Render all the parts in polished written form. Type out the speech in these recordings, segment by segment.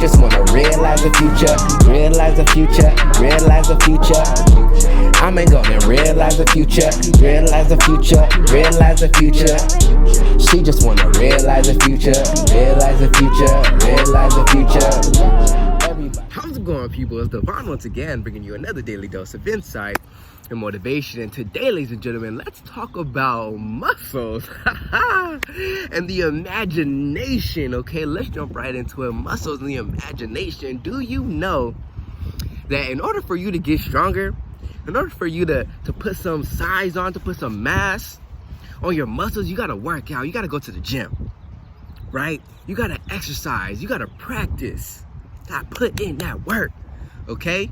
just wanna realize the future, realize the future, realize the future. I'm gonna realize the future, realize the future, realize the future. She just wanna realize the future, realize the future, realize the future. Everybody. How's it going, people? It's Devon once again, bringing you another daily dose of insight and motivation. And today, ladies and gentlemen, let's talk about muscles and the imagination. Okay, let's jump right into it. Muscles and the imagination. Do you know that in order for you to get stronger, in order for you to put some size on, to put some mass on your muscles, you gotta work out, you gotta go to the gym, right? You gotta exercise, you gotta practice, gotta put in that work, okay?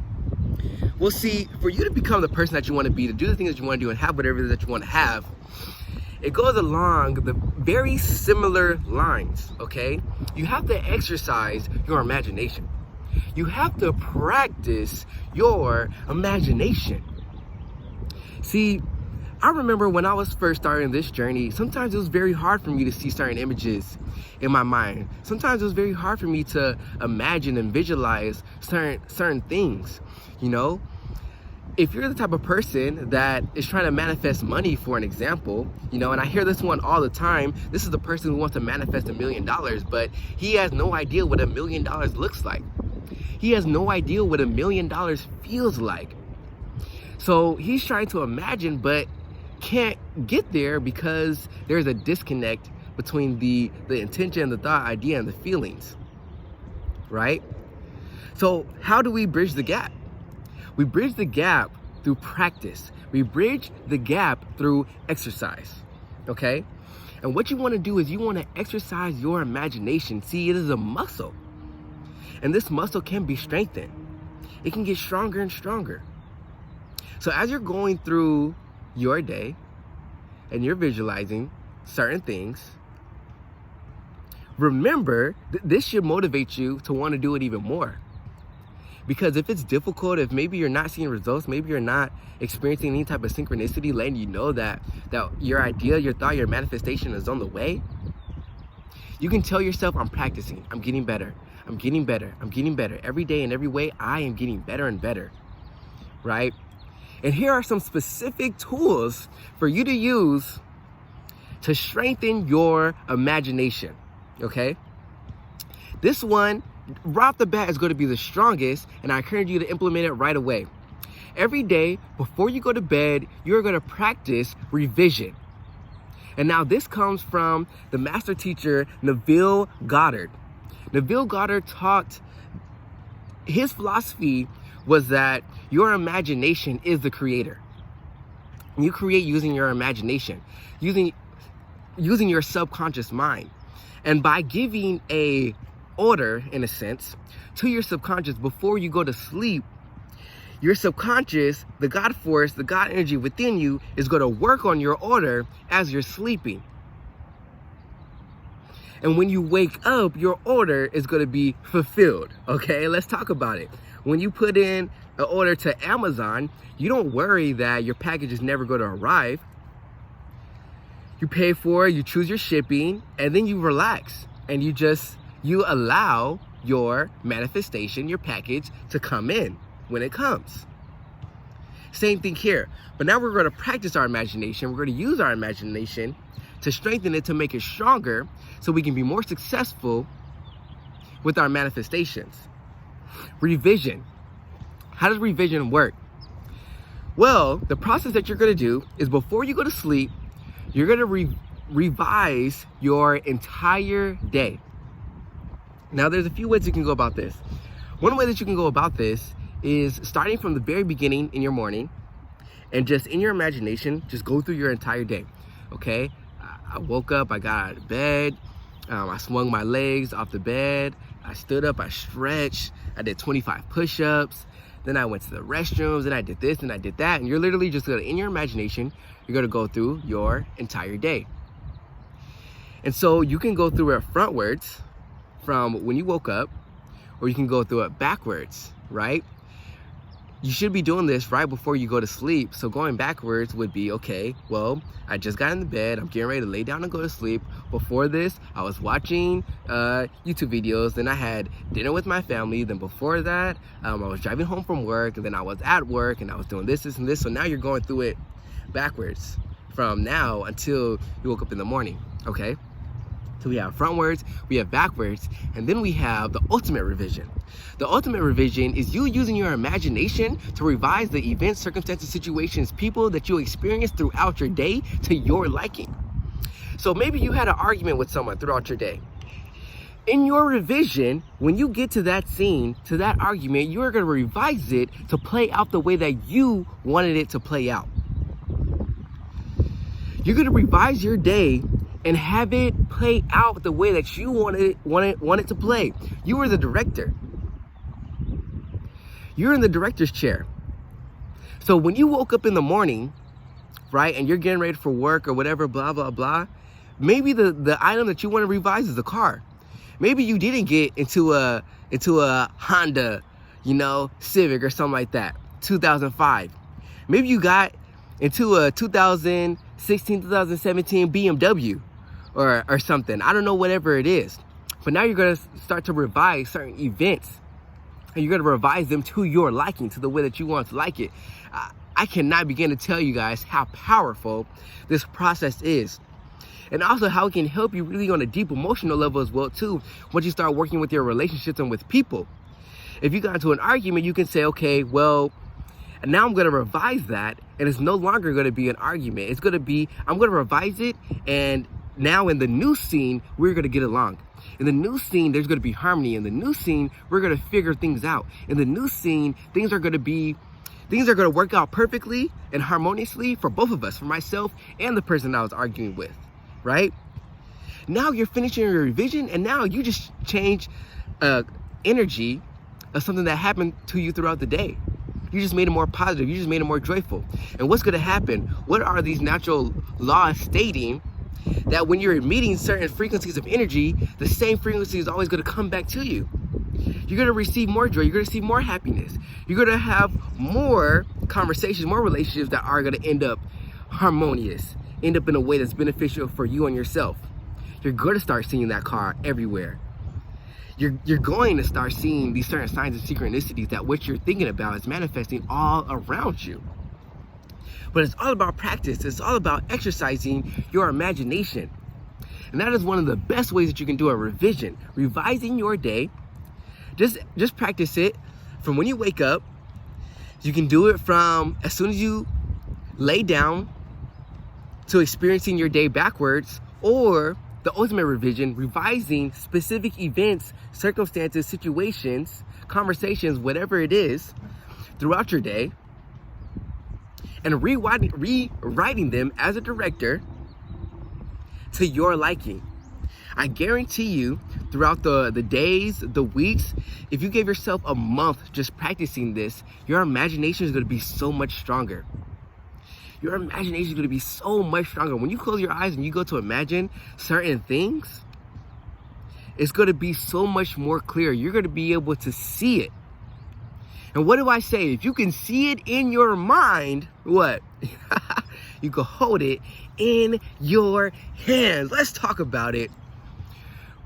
Well, see, for you to become the person that you wanna be, to do the things that you wanna do and have whatever it is that you wanna have, it goes along the very similar lines, okay? You have to exercise your imagination. You have to practice your imagination. See, I remember when I was first starting this journey, sometimes it was very hard for me to see certain images in my mind. Sometimes it was very hard for me to imagine and visualize certain things, you know? If you're the type of person that is trying to manifest money, for an example, you know, and I hear this one all the time, this is the person who wants to manifest $1 million, but he has no idea what $1 million looks like. He has no idea what $1 million feels like. So he's trying to imagine, but can't get there because there's a disconnect between the intention, the thought, idea, and the feelings, right? So how do we bridge the gap? We bridge the gap through practice. We bridge the gap through exercise, okay? And what you want to do is you want to exercise your imagination. See, it is a muscle. And this muscle can be strengthened. It can get stronger and stronger. So as you're going through your day and you're visualizing certain things, remember this should motivate you to want to do it even more. Because if it's difficult, if maybe you're not seeing results, maybe you're not experiencing any type of synchronicity, letting you know that your idea, your thought, your manifestation is on the way, you can tell yourself, I'm practicing, I'm getting better, I'm getting better, I'm getting better. Every day in every way, I am getting better and better, right? And here are some specific tools for you to use to strengthen your imagination, okay? This one, right off the bat, is going to be the strongest, and I encourage you to implement it right away. Every day, before you go to bed, you're going to practice revision. And now this comes from the master teacher, Neville Goddard. Neville Goddard taught, his philosophy was that your imagination is the creator. You create using your imagination, using your subconscious mind. And by giving a order, in a sense, to your subconscious before you go to sleep, your subconscious, the God force, the God energy within you is going to work on your order as you're sleeping. And when you wake up, your order is going to be fulfilled. Okay, let's talk about it. When you put in an order to Amazon, you don't worry that your package is never going to arrive. You pay for it, you choose your shipping, and then you relax. And you allow your manifestation, your package, to come in when it comes. Same thing here. But now we're going to practice our imagination. We're going to use our imagination to strengthen it, to make it stronger, so we can be more successful with our manifestations. Revision. How does revision work? Well, the process that you're going to do is before you go to sleep, you're going to revise your entire day. Now, there's a few ways you can go about this. One way that you can go about this is starting from the very beginning in your morning, and just in your imagination, just go through your entire day, okay? I woke up, I got out of bed, I swung my legs off the bed, I stood up, I stretched, I did 25 push-ups, then I went to the restrooms, and I did this and I did that, and you're literally just gonna, in your imagination, you're gonna go through your entire day. And so you can go through it frontwards from when you woke up, or you can go through it backwards, right? you should be doing this right before you go to sleep. So going backwards would be, okay, well, I just got in the bed, I'm getting ready to lay down and go to sleep. Before this, I was watching YouTube videos, then I had dinner with my family, then before that, I was driving home from work, and then I was at work, and I was doing this, and this. So now you're going through it backwards from now until you woke up in the morning, okay? So we have frontwards, we have backwards, and then we have the ultimate revision. The ultimate revision is you using your imagination to revise the events, circumstances, situations, people that you experience throughout your day to your liking. So maybe you had an argument with someone throughout your day. In your revision, when you get to that scene, to that argument, you're gonna revise it to play out the way that you wanted it to play out. You're gonna revise your day and have it play out the way that you want it to play. You are the director. You're in the director's chair. So when you woke up in the morning, right, and you're getting ready for work or whatever, blah, blah, blah, maybe the item that you want to revise is the car. Maybe you didn't get into a Honda, Civic or something like that, 2005. Maybe you got into a 2016, 2017 BMW or something. I don't know, whatever it is. But now you're going to start to revise certain events. And you're going to revise them to your liking, to the way that you want to like it. I cannot begin to tell you guys how powerful this process is. And also how it can help you really on a deep emotional level as well too, once you start working with your relationships and with people. If you got into an argument, you can say, okay, well, now I'm going to revise that, and it's no longer going to be an argument. It's going to be, I'm going to revise it, and now in the new scene, we're going to get along. In the new scene, there's going to be harmony. In the new scene, we're going to figure things out. In the new scene, things are going to work out perfectly and harmoniously for both of us, for myself and the person I was arguing with, right? Now you're finishing your revision, and now you just change energy of something that happened to you throughout the day. You just made it more positive. You just made it more joyful. And what's going to happen? What are these natural laws stating? That when you're meeting certain frequencies of energy, the same frequency is always going to come back to you. You're going to receive more joy. You're going to receive more happiness. You're going to have more conversations, more relationships that are going to end up harmonious, end up in a way that's beneficial for you and yourself. You're going to start seeing that car everywhere. You're going to start seeing these certain signs of synchronicities that what you're thinking about is manifesting all around you. But it's all about practice. It's all about exercising your imagination. And that is one of the best ways that you can do a revision. Revising your day. Just practice it from when you wake up. You can do it from as soon as you lay down to experiencing your day backwards, or the ultimate revision, revising specific events, circumstances, situations, conversations, whatever it is, throughout your day, and rewriting them as a director to your liking. I guarantee you, throughout the days, the weeks, if you gave yourself a month just practicing this, your imagination is going to be so much stronger. Your imagination is going to be so much stronger. When you close your eyes and you go to imagine certain things, it's going to be so much more clear. You're going to be able to see it. And what do I say? If you can see it in your mind, what? You can hold it in your hands. Let's talk about it.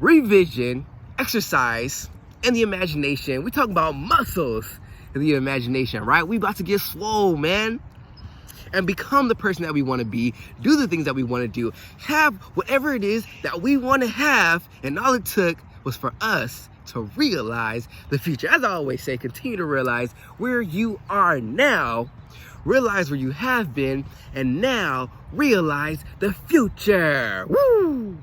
Revision, exercise, and the imagination. We talk about muscles and the imagination, right? We about to get swole, man. And become the person that we want to be. Do the things that we want to do. Have whatever it is that we want to have. And all it took was for us to realize the future. As I always say, continue to realize where you are now, realize where you have been, and now realize the future. Woo!